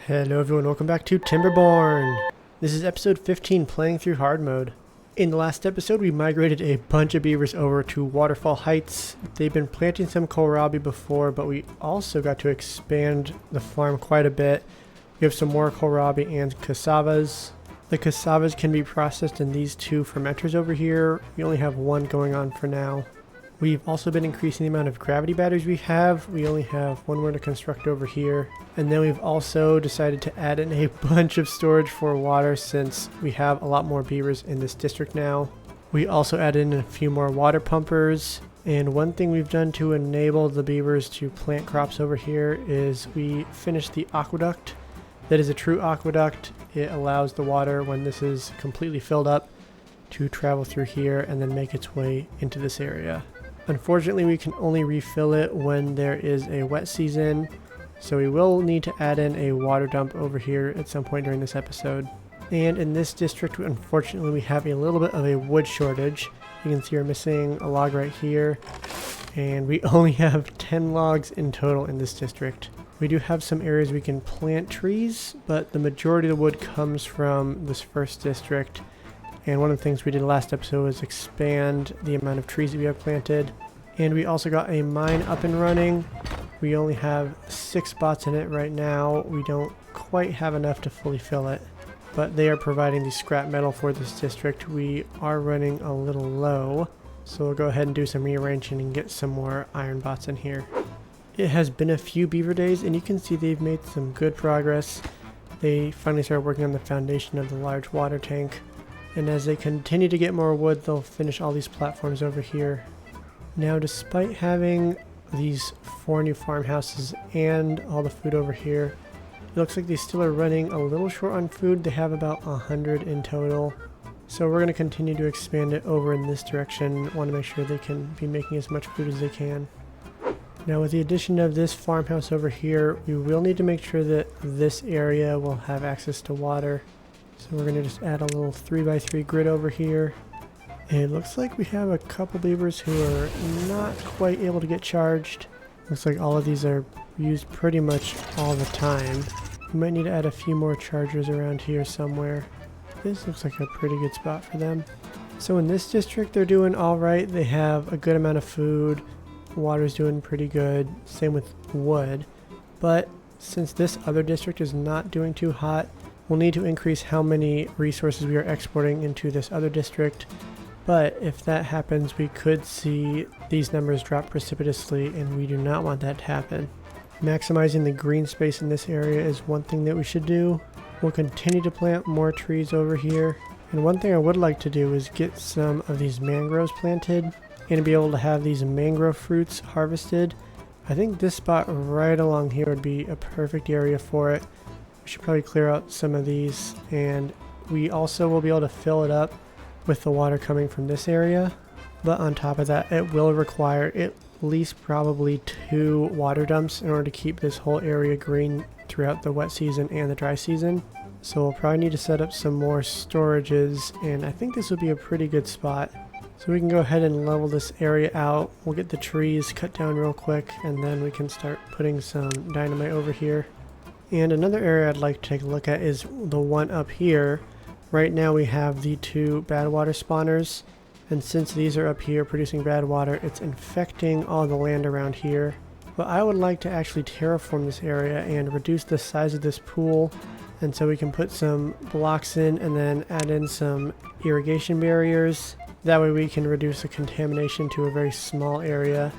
Hello everyone, welcome back to Timberborn. This is episode 15, playing through hard mode. In the last episode, we migrated a bunch of beavers over to Waterfall Heights. They've been planting some kohlrabi before, but we also got to expand the farm quite a bit. We have some more kohlrabi and cassavas. The cassavas can be processed in these two fermenters over here. We only have one going on for now. We've also been increasing the amount of gravity batteries we have. We only have one more to construct over here. And then we've also decided to add in a bunch of storage for water since we have a lot more beavers in this district now. We also added in a few more water pumpers. And one thing we've done to enable the beavers to plant crops over here is we finished the aqueduct. That is a true aqueduct. It allows the water, when this is completely filled up, to travel through here and then make its way into this area. Unfortunately, we can only refill it when there is a wet season, so we will need to add in a water dump over here at some point during this episode. And in this district, unfortunately, we have a little bit of a wood shortage. You can see we're missing a log right here, and we only have 10 logs in total in this district. We do have some areas we can plant trees, but the majority of the wood comes from this first district. And one of the things we did last episode was expand the amount of trees that we have planted. And we also got a mine up and running. We only have 6 spots in it right now. We don't quite have enough to fully fill it. But they are providing the scrap metal for this district. We are running a little low. So we'll go ahead and do some rearranging and get some more iron bots in here. It has been a few beaver days and you can see they've made some good progress. They finally started working on the foundation of the large water tank. And as they continue to get more wood, they'll finish all these platforms over here. Now, despite having these 4 new farmhouses and all the food over here, it looks like they still are running a little short on food. They have about 100 in total. So we're going to continue to expand it over in this direction. Want to make sure they can be making as much food as they can. Now, with the addition of this farmhouse over here, we will need to make sure that this area will have access to water. So we're going to just add a little 3x3 grid over here. And it looks like we have a couple beavers who are not quite able to get charged. Looks like all of these are used pretty much all the time. We might need to add a few more chargers around here somewhere. This looks like a pretty good spot for them. So in this district they're doing alright. They have a good amount of food. Water's doing pretty good. Same with wood. But since this other district is not doing too hot, we'll need to increase how many resources we are exporting into this other district. But if that happens, we could see these numbers drop precipitously, and we do not want that to happen. Maximizing the green space in this area is one thing that we should do. We'll continue to plant more trees over here. And one thing I would like to do is get some of these mangroves planted and be able to have these mangrove fruits harvested. I think this spot right along here would be a perfect area for it. We should probably clear out some of these, and we also will be able to fill it up with the water coming from this area. But on top of that, it will require at least probably 2 water dumps in order to keep this whole area green throughout the wet season and the dry season. So we'll probably need to set up some more storages, and I think this would be a pretty good spot. So we can go ahead and level this area out. We'll get the trees cut down real quick, and then we can start putting some dynamite over here. And another area I'd like to take a look at is the one up here. Right now we have the 2 bad water spawners, and since these are up here producing bad water, it's infecting all the land around here. But I would like to actually terraform this area and reduce the size of this pool, and so we can put some blocks in and then add in some irrigation barriers. That way we can reduce the contamination to a very small area.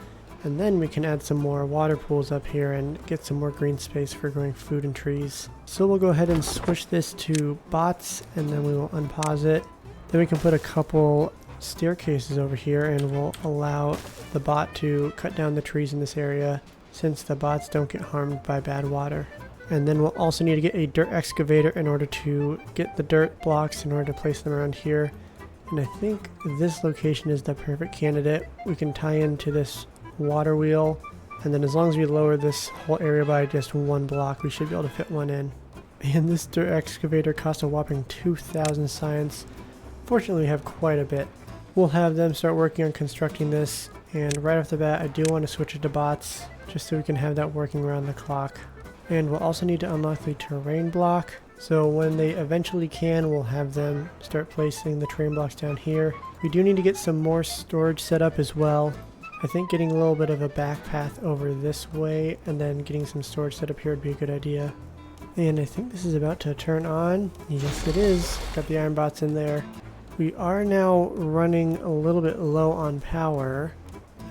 And then we can add some more water pools up here and get some more green space for growing food and trees. So we'll go ahead and switch this to bots, and then we will unpause it. Then we can put a couple staircases over here, and we'll allow the bot to cut down the trees in this area since the bots don't get harmed by bad water. And then we'll also need to get a dirt excavator in order to get the dirt blocks in order to place them around here. And I think this location is the perfect candidate. We can tie into this water wheel, and then as long as we lower this whole area by just 1 block, we should be able to fit one in. And this dirt excavator costs a whopping 2,000 science. Fortunately, we have quite a bit. We'll have them start working on constructing this, and right off the bat I do want to switch it to bots just so we can have that working around the clock. And we'll also need to unlock the terrain block. So when they eventually can, we'll have them start placing the terrain blocks down here. We do need to get some more storage set up as well. I think getting a little bit of a back path over this way and then getting some storage set up here would be a good idea. And I think this is about to turn on. Yes, it is. Got the iron bots in there. We are now running a little bit low on power.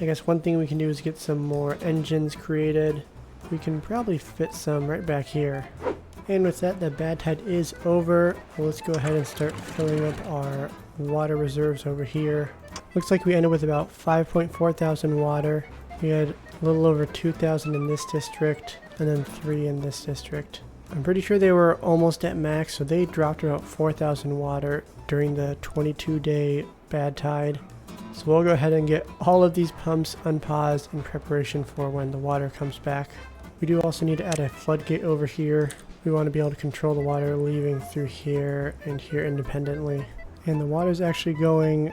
I guess one thing we can do is get some more engines created. We can probably fit some right back here. And with that, the bad tide is over. Well, let's go ahead and start filling up our water reserves over here. Looks like we ended with about 5.4 thousand water. We had a little over 2,000 in this district and then 3 in this district. I'm pretty sure they were almost at max, so they dropped about 4,000 water during the 22-day bad tide. So we'll go ahead and get all of these pumps unpaused in preparation for when the water comes back. We do also need to add a floodgate over here. We want to be able to control the water leaving through here and here independently. And the water is actually going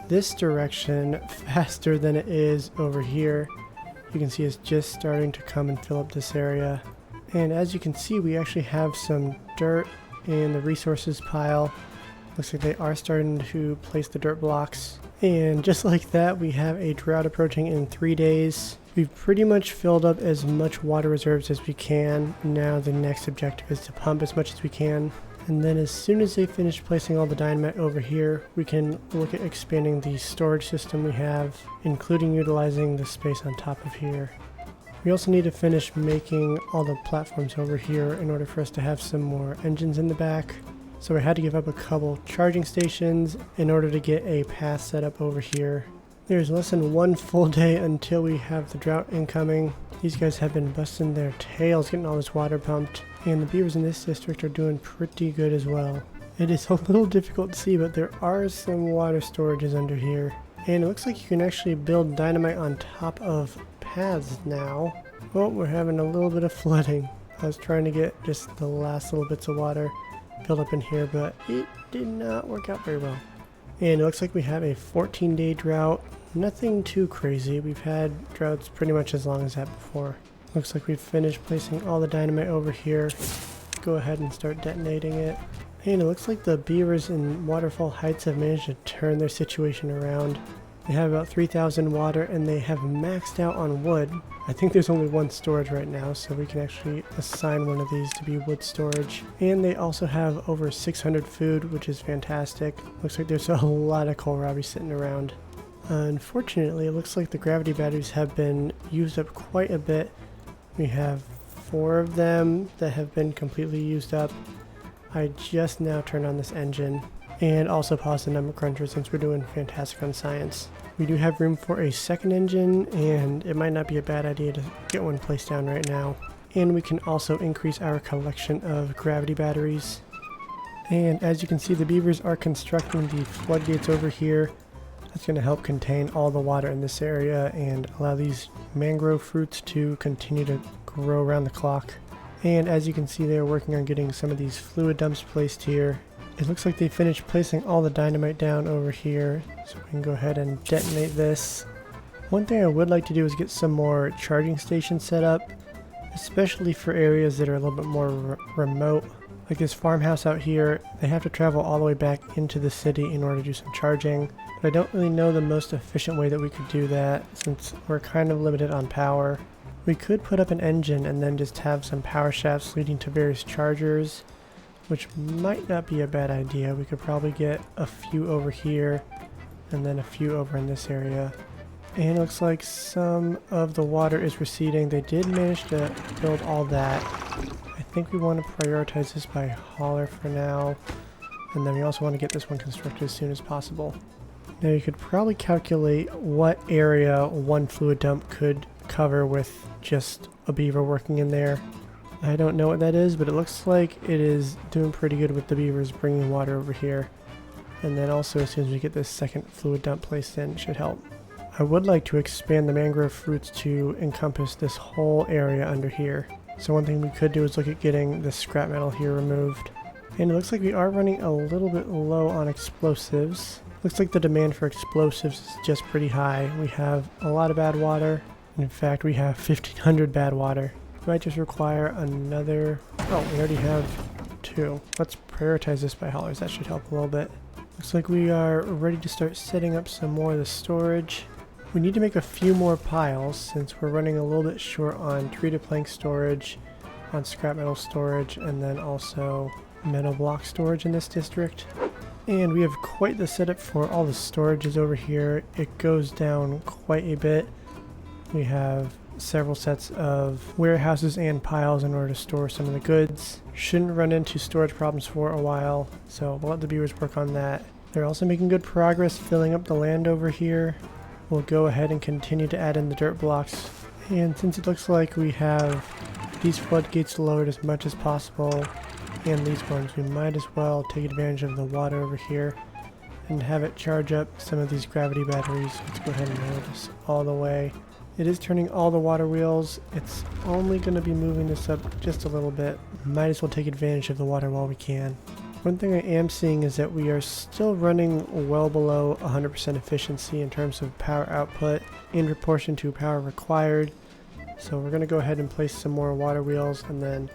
this direction faster than it is over here. You can see it's just starting to come and fill up this area. And as you can see, we actually have some dirt in the resources pile. Looks like they are starting to place the dirt blocks. And just like that, we have a drought approaching in 3 days. We've pretty much filled up as much water reserves as we can. Now the next objective is to pump as much as we can. And then as soon as they finish placing all the dynamite over here, we can look at expanding the storage system we have, including utilizing the space on top of here. We also need to finish making all the platforms over here in order for us to have some more engines in the back. So I had to give up a couple charging stations in order to get a path set up over here. There's less than 1 full day until we have the drought incoming. These guys have been busting their tails getting all this water pumped, and the beavers in this district are doing pretty good as well. It is a little difficult to see, but there are some water storages under here. And it looks like you can actually build dynamite on top of paths now. Oh, we're having a little bit of flooding. I was trying to get just the last little bits of water filled up in here, but it did not work out very well. And it looks like we have a 14-day drought. Nothing too crazy. We've had droughts pretty much as long as that before. Looks like we've finished placing all the dynamite over here. Go ahead and start detonating it. And it looks like the beavers in Waterfall Heights have managed to turn their situation around. They have about 3,000 water and they have maxed out on wood. I think there's only 1 storage right now, so we can actually assign one of these to be wood storage. And they also have over 600 food, which is fantastic. Looks like there's a lot of kohlrabi sitting around. Unfortunately, it looks like the gravity batteries have been used up quite a bit. We have 4 of them that have been completely used up. I just now turned on this engine and also paused the number cruncher since we're doing fantastic on science. We do have room for a second engine, and it might not be a bad idea to get one placed down right now. And we can also increase our collection of gravity batteries. And as you can see, the beavers are constructing the floodgates over here. That's going to help contain all the water in this area and allow these mangrove fruits to continue to grow around the clock. And as you can see, they're working on getting some of these fluid dumps placed here. It looks like they finished placing all the dynamite down over here, so we can go ahead and detonate this. One thing I would like to do is get some more charging stations set up, especially for areas that are a little bit more remote. Like this farmhouse out here, they have to travel all the way back into the city in order to do some charging. But I don't really know the most efficient way that we could do that since we're kind of limited on power. We could put up an engine and then just have some power shafts leading to various chargers, which might not be a bad idea. We could probably get a few over here and then a few over in this area. And it looks like some of the water is receding. They did manage to build all that. I think we want to prioritize this by hauler for now, and then we also want to get this one constructed as soon as possible. Now you could probably calculate what area 1 fluid dump could cover with just a beaver working in there. I don't know what that is, but it looks like it is doing pretty good with the beavers bringing water over here. And then also as soon as we get this second fluid dump placed in, it should help. I would like to expand the mangrove fruits to encompass this whole area under here. So one thing we could do is look at getting the scrap metal here removed. And it looks like we are running a little bit low on explosives. Looks like the demand for explosives is just pretty high. We have a lot of bad water. In fact, we have 1,500 bad water. Might just require another... Oh, we already have 2. Let's prioritize this by haulers. That should help a little bit. Looks like we are ready to start setting up some more of the storage. We need to make a few more piles since we're running a little bit short on treated plank storage, on scrap metal storage, and then also metal block storage in this district. And we have quite the setup for all the storages over here. It goes down quite a bit. We have several sets of warehouses and piles in order to store some of the goods. Shouldn't run into storage problems for a while, so we'll let the viewers work on that. They're also making good progress filling up the land over here. We'll go ahead and continue to add in the dirt blocks. And since it looks like we have these floodgates lowered as much as possible, and these ones, we might as well take advantage of the water over here and have it charge up some of these gravity batteries. Let's go ahead and lower this all the way. It is turning all the water wheels. It's only going to be moving this up just a little bit. Might as well take advantage of the water while we can. One thing I am seeing is that we are still running well below 100% efficiency in terms of power output in proportion to power required. So we're going to go ahead and place some more water wheels and then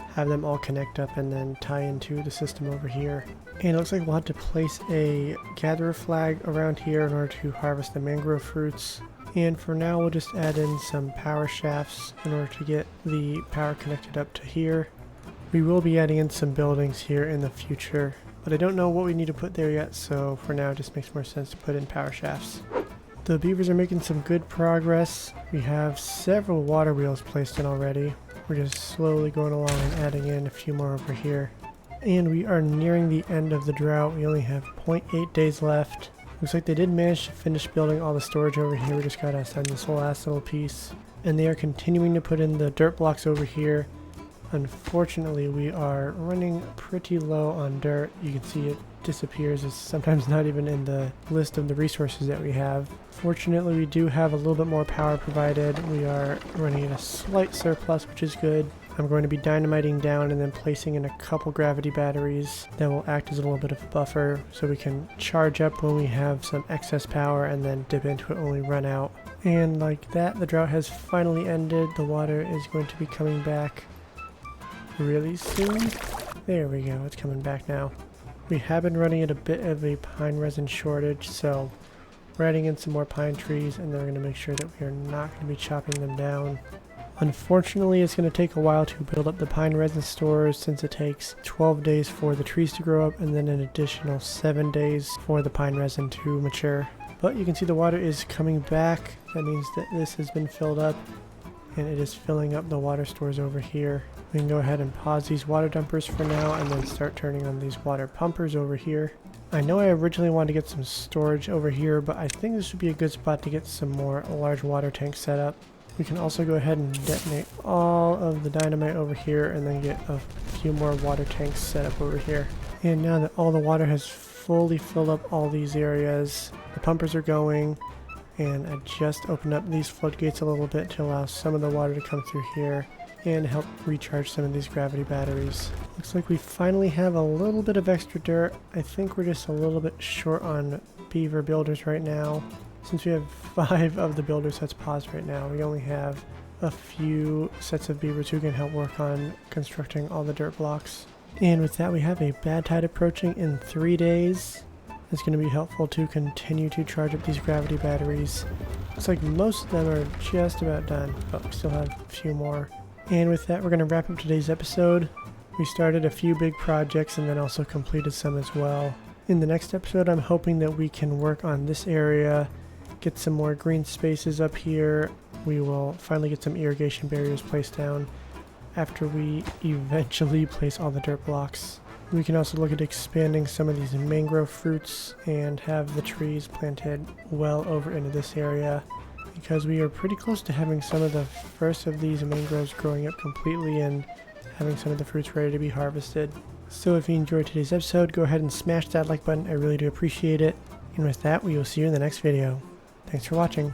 have them all connect up and then tie into the system over here. And it looks like we'll have to place a gatherer flag around here in order to harvest the mangrove fruits. And for now we'll just add in some power shafts in order to get the power connected up to here. We will be adding in some buildings here in the future, but I don't know what we need to put there yet, so for now it just makes more sense to put in power shafts. The beavers are making some good progress. We have several water wheels placed in already. We're just slowly going along and adding in a few more over here. And we are nearing the end of the drought. We only have 0.8 days left. Looks like they did manage to finish building all the storage over here. We just gotta send this last little piece. And they are continuing to put in the dirt blocks over here. Unfortunately, we are running pretty low on dirt. You can see it disappears. It's sometimes not even in the list of the resources that we have. Fortunately, we do have a little bit more power provided. We are running at a slight surplus, which is good. I'm going to be dynamiting down and then placing in a couple gravity batteries that will act as a little bit of a buffer so we can charge up when we have some excess power and then dip into it when we run out. And like that, the drought has finally ended. The water is going to be coming back really soon. There we go, it's coming back now. We have been running at a bit of a pine resin shortage, so we're adding in some more pine trees and then we're going to make sure that we are not going to be chopping them down. Unfortunately, it's going to take a while to build up the pine resin stores since it takes 12 days for the trees to grow up and then an additional 7 days for the pine resin to mature. But you can see the water is coming back. That means that this has been filled up and it is filling up the water stores over here. We can go ahead and pause these water dumpers for now and then start turning on these water pumpers over here. I know I originally wanted to get some storage over here, but I think this would be a good spot to get some more large water tanks set up. We can also go ahead and detonate all of the dynamite over here and then get a few more water tanks set up over here. And now that all the water has fully filled up all these areas, the pumpers are going, and I just opened up these floodgates a little bit to allow some of the water to come through here and help recharge some of these gravity batteries. Looks like we finally have a little bit of extra dirt. I think we're just a little bit short on beaver builders right now. Since we have 5 of the builder sets paused right now, we only have a few sets of beavers who can help work on constructing all the dirt blocks. And with that, we have a bad tide approaching in 3 days. It's going to be helpful to continue to charge up these gravity batteries. Looks like most of them are just about done, but we still have a few more. And with that, we're going to wrap up today's episode. We started a few big projects and then also completed some as well. In the next episode, I'm hoping that we can work on this area, get some more green spaces up here. We will finally get some irrigation barriers placed down after we eventually place all the dirt blocks. We can also look at expanding some of these mangrove fruits and have the trees planted well over into this area, because we are pretty close to having some of the first of these mangroves growing up completely and having some of the fruits ready to be harvested. So if you enjoyed today's episode, go ahead and smash that like button. I really do appreciate it. And with that, we will see you in the next video. Thanks for watching.